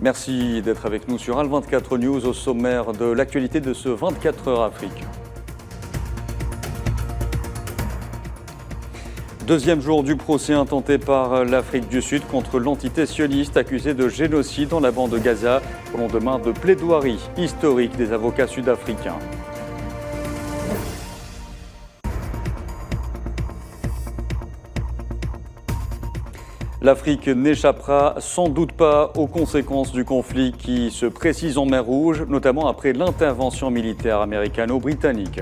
Merci d'être avec nous sur Al24 News au sommaire de l'actualité de ce 24 heures Afrique. Deuxième jour du procès intenté par l'Afrique du Sud contre l'entité sioniste accusée de génocide dans la bande de Gaza au lendemain de plaidoiries historiques des avocats sud-africains. L'Afrique n'échappera sans doute pas aux conséquences du conflit qui se précise en mer Rouge, notamment après l'intervention militaire américano-britannique.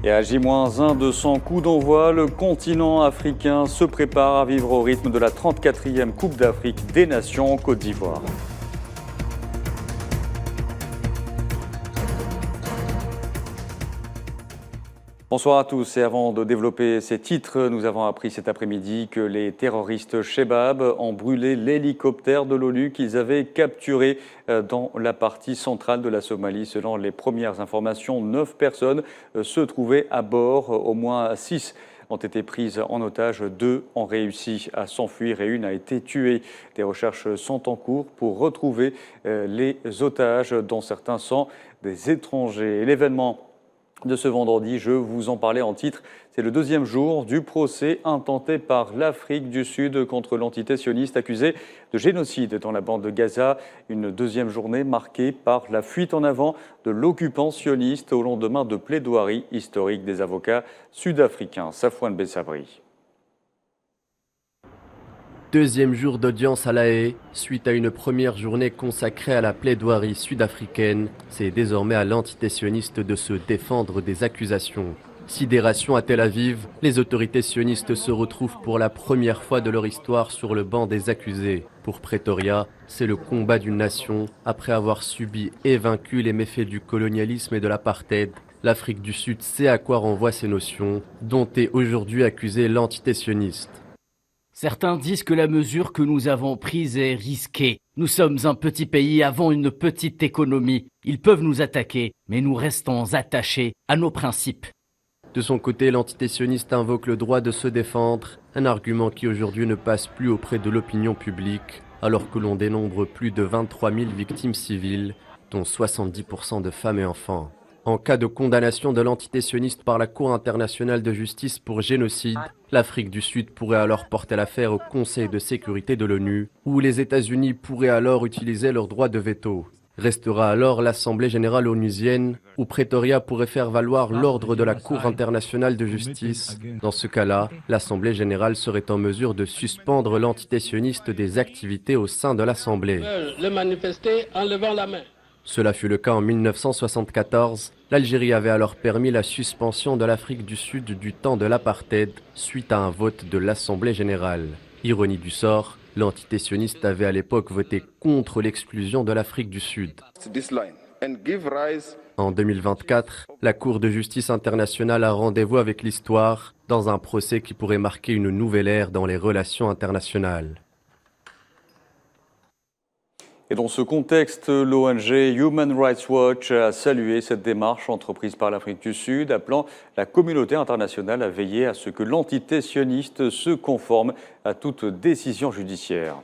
Et à J-1 de 100 coups d'envoi, le continent africain se prépare à vivre au rythme de la 34e Coupe d'Afrique des Nations en Côte d'Ivoire. Bonsoir à tous et avant de développer ces titres, nous avons appris cet après-midi que les terroristes Shebab ont brûlé l'hélicoptère de l'ONU qu'ils avaient capturé dans la partie centrale de la Somalie. Selon les premières informations, 9 personnes se trouvaient à bord, au moins 6 ont été prises en otage, 2 ont réussi à s'enfuir et 1 a été tuée. Des recherches sont en cours pour retrouver les otages, dont certains sont des étrangers. L'événement de ce vendredi, je vous en parlais en titre, c'est le deuxième jour du procès intenté par l'Afrique du Sud contre l'entité sioniste accusée de génocide dans la bande de Gaza. Une deuxième journée marquée par la fuite en avant de l'occupant sioniste au lendemain de plaidoiries historiques des avocats sud-africains. Safouane Bessabri. Deuxième jour d'audience à La Haye, suite à une première journée consacrée à la plaidoirie sud-africaine, c'est désormais à l'entité sioniste de se défendre des accusations. Sidération à Tel Aviv, les autorités sionistes se retrouvent pour la première fois de leur histoire sur le banc des accusés. Pour Pretoria, c'est le combat d'une nation après avoir subi et vaincu les méfaits du colonialisme et de l'apartheid. L'Afrique du Sud sait à quoi renvoient ces notions, dont est aujourd'hui accusée l'entité sioniste. Certains disent que la mesure que nous avons prise est risquée. Nous sommes un petit pays avons une petite économie. Ils peuvent nous attaquer, mais nous restons attachés à nos principes. De son côté, l'entité sioniste invoque le droit de se défendre, un argument qui aujourd'hui ne passe plus auprès de l'opinion publique, alors que l'on dénombre plus de 23 000 victimes civiles, dont 70% de femmes et enfants. En cas de condamnation de l'entité sioniste par la Cour internationale de justice pour génocide, l'Afrique du Sud pourrait alors porter l'affaire au Conseil de sécurité de l'ONU, où les États-Unis pourraient alors utiliser leur droit de veto. Restera alors l'Assemblée générale onusienne, où Pretoria pourrait faire valoir l'ordre de la Cour internationale de justice. Dans ce cas-là, l'Assemblée générale serait en mesure de suspendre l'entité sioniste des activités au sein de l'Assemblée. Le manifester en levant la main. Cela fut le cas en 1974. L'Algérie avait alors permis la suspension de l'Afrique du Sud du temps de l'apartheid suite à un vote de l'Assemblée générale. Ironie du sort, l'entité sioniste avait à l'époque voté contre l'exclusion de l'Afrique du Sud. En 2024, la Cour de justice internationale a rendez-vous avec l'histoire dans un procès qui pourrait marquer une nouvelle ère dans les relations internationales. Et dans ce contexte, l'ONG Human Rights Watch a salué cette démarche entreprise par l'Afrique du Sud, appelant la communauté internationale à veiller à ce que l'entité sioniste se conforme à toute décision judiciaire.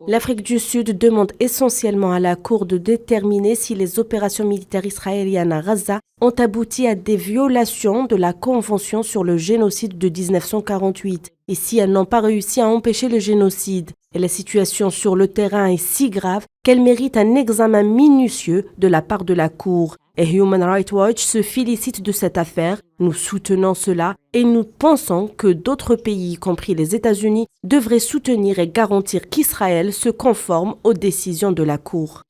L'Afrique du Sud demande essentiellement à la Cour de déterminer si les opérations militaires israéliennes à Gaza ont abouti à des violations de la Convention sur le génocide de 1948 et si elles n'ont pas réussi à empêcher le génocide. Et la situation sur le terrain est si grave qu'elle mérite un examen minutieux de la part de la Cour. Et Human Rights Watch se félicite de cette affaire. Nous soutenons cela et nous pensons que d'autres pays, y compris les États-Unis, devraient soutenir et garantir qu'Israël se conforme aux décisions de la Cour.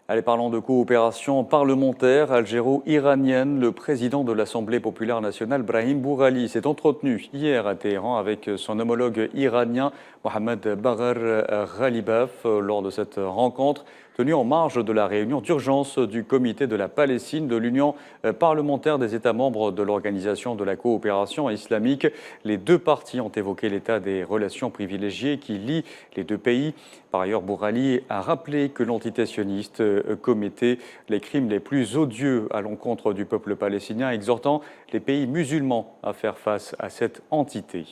Allez, parlons de coopération parlementaire algéro-iranienne. Le président de l'Assemblée populaire nationale, Brahim Bourali, s'est entretenu hier à Téhéran avec son homologue iranien, Mohamed Bagher Ghalibaf. Lors de cette rencontre, tenue en marge de la réunion d'urgence du Comité de la Palestine de l'Union parlementaire des États membres de l'Organisation de la coopération islamique. Les deux parties ont évoqué l'état des relations privilégiées qui lient les deux pays. Par ailleurs, Bourali a rappelé que l'entité sioniste commettait les crimes les plus odieux à l'encontre du peuple palestinien, exhortant les pays musulmans à faire face à cette entité.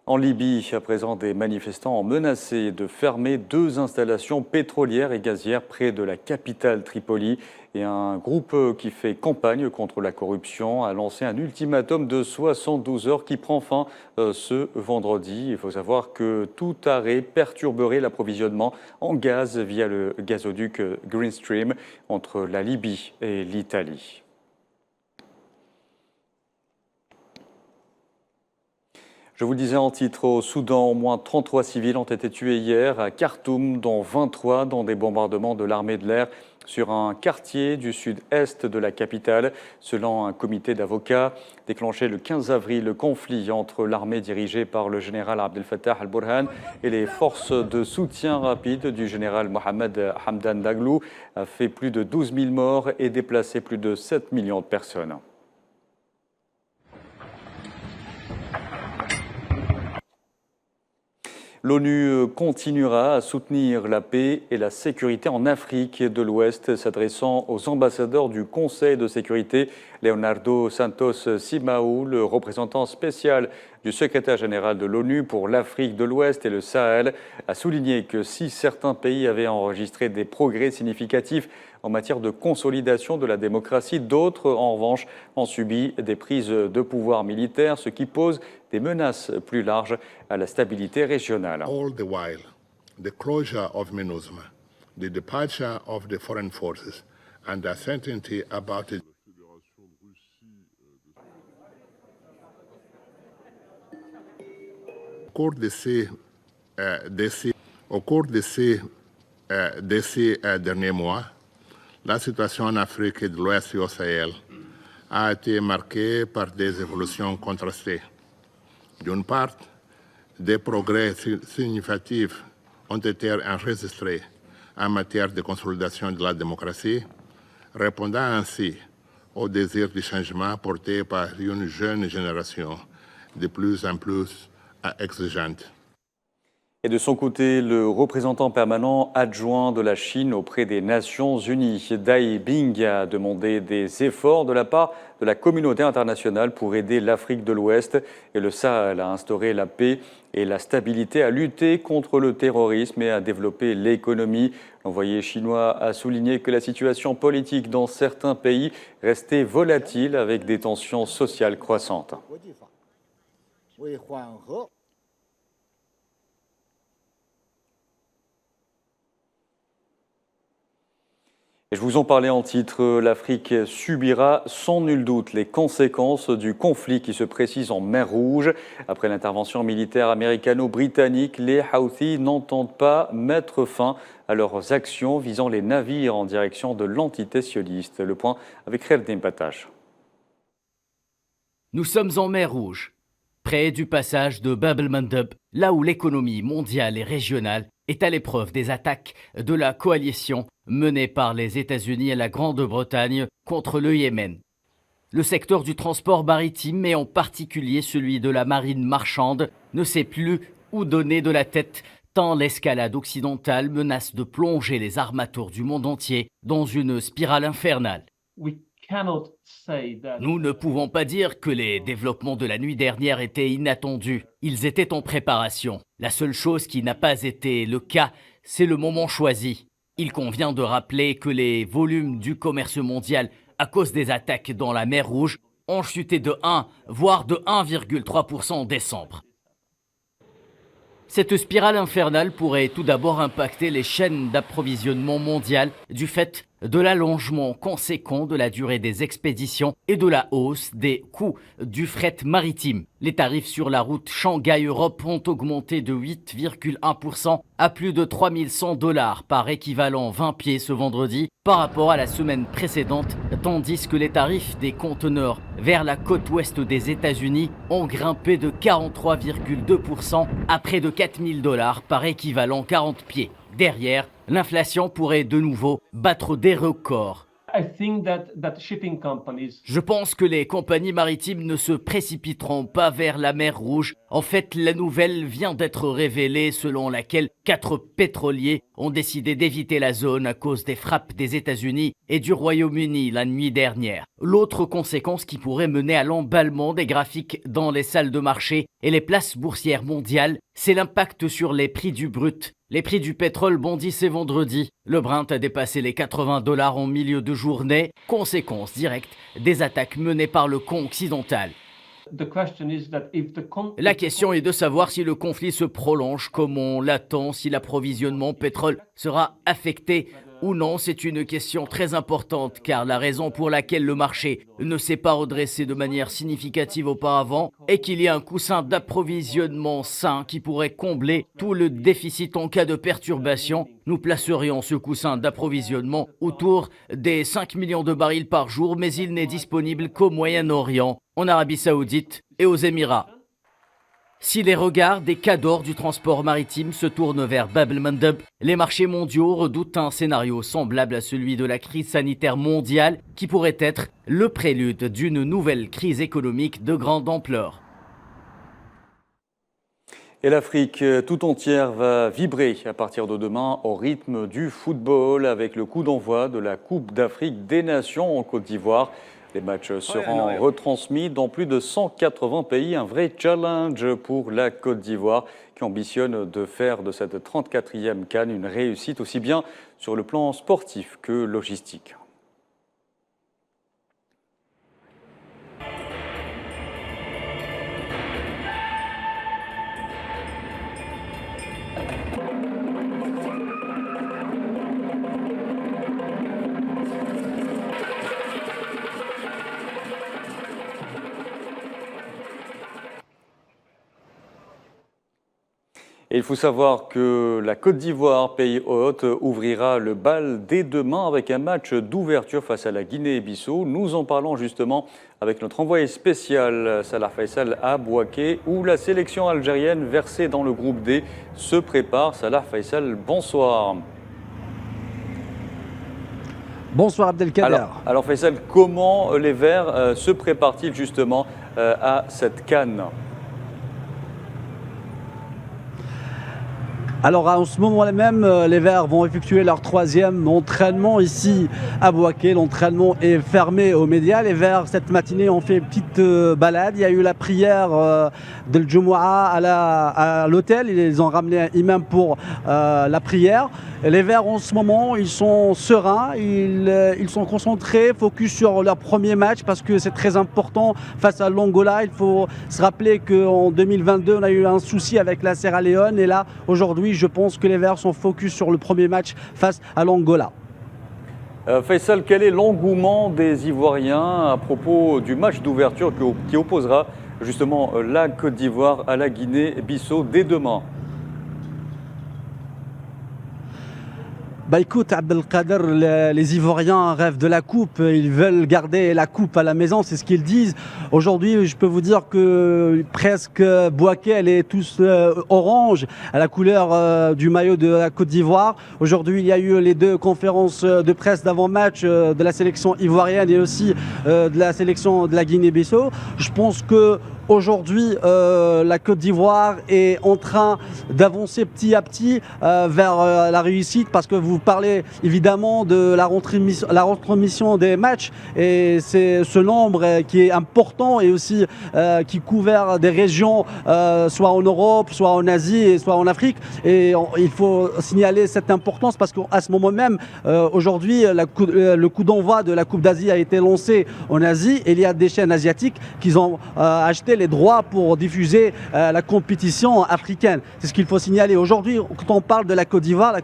En Libye, à présent, des manifestants ont menacé de fermer 2 installations pétrolières et gazières près de la capitale Tripoli. Et un groupe qui fait campagne contre la corruption a lancé un ultimatum de 72 heures qui prend fin ce vendredi. Il faut savoir que tout arrêt perturberait l'approvisionnement en gaz via le gazoduc Green Stream entre la Libye et l'Italie. Je vous le disais en titre, au Soudan, au moins 33 civils ont été tués hier à Khartoum, dont 23 dans des bombardements de l'armée de l'air sur un quartier du sud-est de la capitale. Selon un comité d'avocats, déclenché le 15 avril, le conflit entre l'armée dirigée par le général Abdel Fattah al-Burhan et les forces de soutien rapide du général Mohamed Hamdan Daglo a fait plus de 12 000 morts et déplacé plus de 7 millions de personnes. L'ONU continuera à soutenir la paix et la sécurité en Afrique de l'Ouest, s'adressant aux ambassadeurs du Conseil de sécurité. Leonardo Santos Simão, le représentant spécial du secrétaire général de l'ONU pour l'Afrique de l'Ouest et le Sahel, a souligné que si certains pays avaient enregistré des progrès significatifs en matière de consolidation de la démocratie, d'autres, en revanche, ont subi des prises de pouvoir militaires, ce qui pose des menaces plus larges à la stabilité régionale. All the while, the closure of MINUSMA, the departure of the foreign forces, and the uncertainty about it. Au cours de ces derniers mois, la situation en Afrique de l'Ouest et au Sahel a été marquée par des évolutions contrastées. D'une part, des progrès significatifs ont été enregistrés en matière de consolidation de la démocratie, répondant ainsi au désir du changement porté par une jeune génération de plus en plus exigeante. Et de son côté, le représentant permanent adjoint de la Chine auprès des Nations Unies, Dai Bing, a demandé des efforts de la part de la communauté internationale pour aider l'Afrique de l'Ouest et le Sahel à instaurer la paix et la stabilité, à lutter contre le terrorisme et à développer l'économie. L'envoyé chinois a souligné que la situation politique dans certains pays restait volatile avec des tensions sociales croissantes. Et je vous en parlais en titre, l'Afrique subira sans nul doute les conséquences du conflit qui se précise en mer Rouge. Après l'intervention militaire américano-britannique, les Houthis n'entendent pas mettre fin à leurs actions visant les navires en direction de l'entité sioniste. Le point avec Kherdim Patash. Nous sommes en mer Rouge, près du passage de Bab el-Mandeb, là où l'économie mondiale et régionale est à l'épreuve des attaques de la coalition menée par les États-Unis et la Grande-Bretagne contre le Yémen. Le secteur du transport maritime, et en particulier celui de la marine marchande, ne sait plus où donner de la tête, tant l'escalade occidentale menace de plonger les armateurs du monde entier dans une spirale infernale. Nous ne pouvons pas dire que les développements de la nuit dernière étaient inattendus. Ils étaient en préparation. La seule chose qui n'a pas été le cas, c'est le moment choisi. Il convient de rappeler que les volumes du commerce mondial, à cause des attaques dans la mer Rouge, ont chuté de 1, voire de 1,3% en décembre. Cette spirale infernale pourrait tout d'abord impacter les chaînes d'approvisionnement mondiales du fait de l'allongement conséquent de la durée des expéditions et de la hausse des coûts du fret maritime. Les tarifs sur la route Shanghai-Europe ont augmenté de 8,1% à plus de 3 100 $ par équivalent 20 pieds ce vendredi par rapport à la semaine précédente, tandis que les tarifs des conteneurs vers la côte ouest des États-Unis ont grimpé de 43,2% à près de 4 000 $ par équivalent 40 pieds. Derrière, l'inflation pourrait de nouveau battre des records. Je pense que les compagnies maritimes ne se précipiteront pas vers la mer Rouge. En fait, la nouvelle vient d'être révélée selon laquelle 4 pétroliers ont décidé d'éviter la zone à cause des frappes des États-Unis et du Royaume-Uni la nuit dernière. L'autre conséquence qui pourrait mener à l'emballement des graphiques dans les salles de marché et les places boursières mondiales, c'est l'impact sur les prix du brut. Les prix du pétrole bondissaient vendredi. Le Brent a dépassé les 80 $ en milieu de journée, conséquence directe des attaques menées par le camp occidental. La question est de savoir si le conflit se prolonge comme on l'attend, si l'approvisionnement pétrole sera affecté ou non. C'est une question très importante car la raison pour laquelle le marché ne s'est pas redressé de manière significative auparavant est qu'il y a un coussin d'approvisionnement sain qui pourrait combler tout le déficit en cas de perturbation. Nous placerions ce coussin d'approvisionnement autour des 5 millions de barils par jour, mais il n'est disponible qu'au Moyen-Orient, en Arabie Saoudite et aux Émirats. Si les regards des cadors du transport maritime se tournent vers Bab el-Mandeb, les marchés mondiaux redoutent un scénario semblable à celui de la crise sanitaire mondiale qui pourrait être le prélude d'une nouvelle crise économique de grande ampleur. Et l'Afrique tout entière va vibrer à partir de demain au rythme du football avec le coup d'envoi de la Coupe d'Afrique des Nations en Côte d'Ivoire. Les matchs seront retransmis dans plus de 180 pays, un vrai challenge pour la Côte d'Ivoire qui ambitionne de faire de cette 34e CAN une réussite aussi bien sur le plan sportif que logistique. Et il faut savoir que la Côte d'Ivoire, pays hôte, ouvrira le bal dès demain avec un match d'ouverture face à la Guinée-Bissau. Nous en parlons justement avec notre envoyé spécial Salah Faisal à Bouaké, où la sélection algérienne versée dans le groupe D se prépare. Salah Faisal, bonsoir. Bonsoir Abdelkader. Alors Faisal, comment les Verts se préparent-ils justement à cette CAN ? Alors en ce moment-là même, les Verts vont effectuer leur 3e entraînement ici à Bouaké. L'entraînement est fermé aux médias. Les Verts, cette matinée, ont fait une petite balade. Il y a eu la prière de l'Jumu'ah à l'hôtel. Ils ont ramené un imam pour la prière. Et les Verts, en ce moment, ils sont sereins. Ils sont concentrés, focus sur leur premier match parce que c'est très important face à l'Angola. Il faut se rappeler qu'en 2022, on a eu un souci avec la Sierra Leone. Et là, aujourd'hui, je pense que les Verts sont focus sur le premier match face à l'Angola. Faisal, quel est l'engouement des Ivoiriens à propos du match d'ouverture qui opposera justement la Côte d'Ivoire à la Guinée-Bissau dès demain ? Bah écoute Abdelkader, les Ivoiriens rêvent de la coupe, ils veulent garder la coupe à la maison, c'est ce qu'ils disent. Aujourd'hui, je peux vous dire que presque Bouaké, elle est tous orange, à la couleur du maillot de la Côte d'Ivoire. Aujourd'hui, il y a eu les 2 conférences de presse d'avant-match de la sélection ivoirienne et aussi de la sélection de la Guinée-Bissau. Je pense que aujourd'hui, la Côte d'Ivoire est en train d'avancer petit à petit vers la réussite parce que vous parlez évidemment de la retransmission des matchs et c'est ce nombre qui est important et aussi qui couvre des régions soit en Europe, soit en Asie et soit en Afrique. Et il faut signaler cette importance parce qu'à ce moment même, aujourd'hui, le coup d'envoi de la Coupe d'Asie a été lancé en Asie et il y a des chaînes asiatiques qui ont acheté les droits pour diffuser la compétition africaine. C'est ce qu'il faut signaler. Aujourd'hui, quand on parle de la Côte d'Ivoire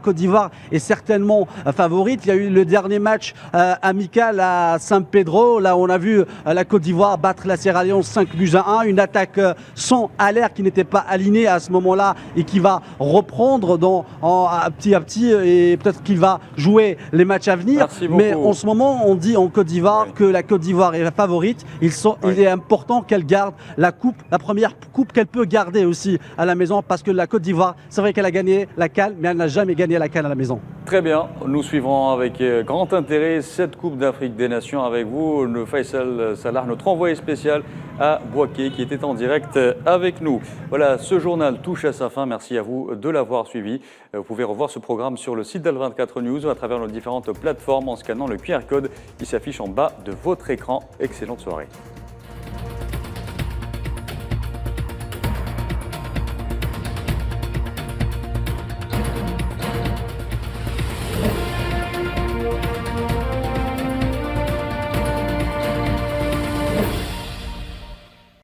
est certainement favorite. Il y a eu le dernier match amical à San Pedro. Là, on a vu la Côte d'Ivoire battre la Sierra Leone 5-1. Une attaque sans alerte qui n'était pas alignée à ce moment-là et qui va reprendre petit à petit et peut-être qu'il va jouer les matchs à venir. Mais en ce moment, on dit en Côte d'Ivoire que la Côte d'Ivoire est la favorite. Il est important qu'elle garde la coupe, la première coupe qu'elle peut garder aussi à la maison, parce que la Côte d'Ivoire, c'est vrai qu'elle a gagné la CAN, mais elle n'a jamais gagné la CAN à la maison. Très bien, nous suivrons avec grand intérêt cette Coupe d'Afrique des Nations avec vous, le Faisal Salah, notre envoyé spécial à Bouaké, qui était en direct avec nous. Voilà, ce journal touche à sa fin. Merci à vous de l'avoir suivi. Vous pouvez revoir ce programme sur le site d'Al24 News à travers nos différentes plateformes en scannant le QR code qui s'affiche en bas de votre écran. Excellente soirée.